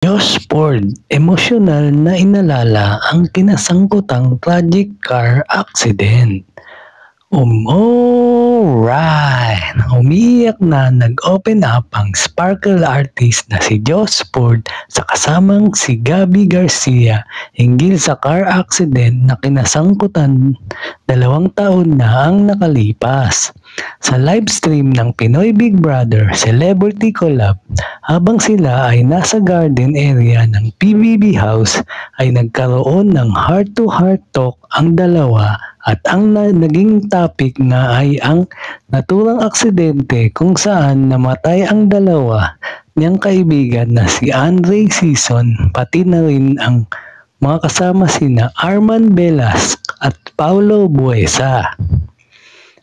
Diyos Ford, emosyonal na inalala ang kinasangkutang tragic car accident. Alright! Umiiyak na nag-open up ang sparkle artist na si Josh Ford sa kasamang si Gabby Garcia hinggil sa car accident na kinasangkutan 2 taon na ang nakalipas. Sa livestream ng Pinoy Big Brother Celebrity Collab, habang sila ay nasa garden area ng PBB House ay nagkaroon ng heart-to-heart talk ang dalawa at ang naging topic nga ay ang naturang aksidente kung saan namatay ang dalawa niyang kaibigan na si Andre Sison pati na rin ang mga kasama sina Arman Velasquez at Paulo Buesa.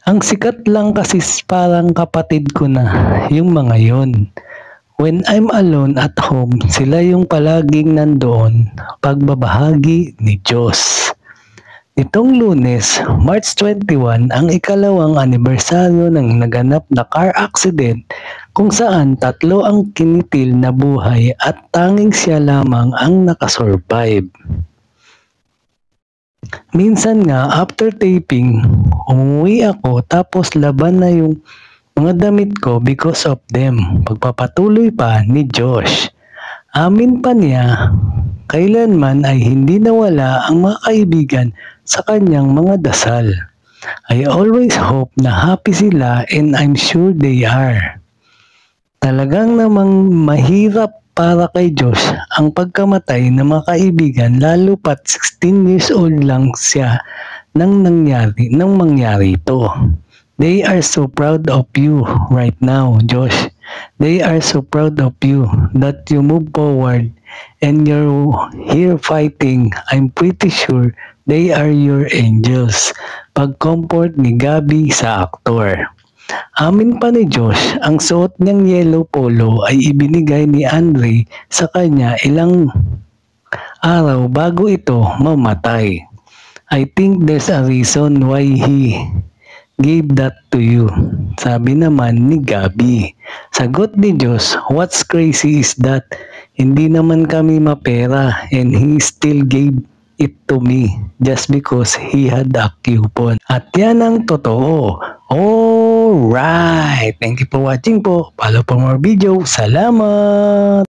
Ang sikat lang kasi parang kapatid ko na yung mga yon. When I'm alone at home, sila yung palaging nandoon pagbabahagi ni Diyos. Itong Lunes, March 21, ang ikalawang anibersaryo ng naganap na car accident kung saan 3 ang kinitil na buhay at tanging siya lamang ang nakasurvive. Minsan nga, after taping, umuwi ako tapos laban na yung mga damit ko because of them. Pagpapatuloy pa ni Josh. Amin pa niya, kailanman ay hindi nawala ang mga kaibigan sa kanyang mga dasal. I always hope na happy sila and I'm sure they are. Talagang namang mahirap para kay Josh ang pagkamatay ng mga kaibigan lalo pat 16 years old lang siya nang mangyari ito. They are so proud of you right now, Josh. They are so proud of you that you move forward and you're here fighting. I'm pretty sure they are your angels. Pag-comfort ni Gabby sa aktor. Amin pa ni Josh, ang suot niyang yellow polo ay ibinigay ni Andre sa kanya ilang araw bago ito mamatay. I think there's a reason why he gave that to you. Sabi naman ni Gabby. Sagot ni Diyos, what's crazy is that hindi naman kami mapera and he still gave it to me just because he had a coupon. At yan ang totoo. Alright! Thank you for watching po. Follow for more video. Salamat!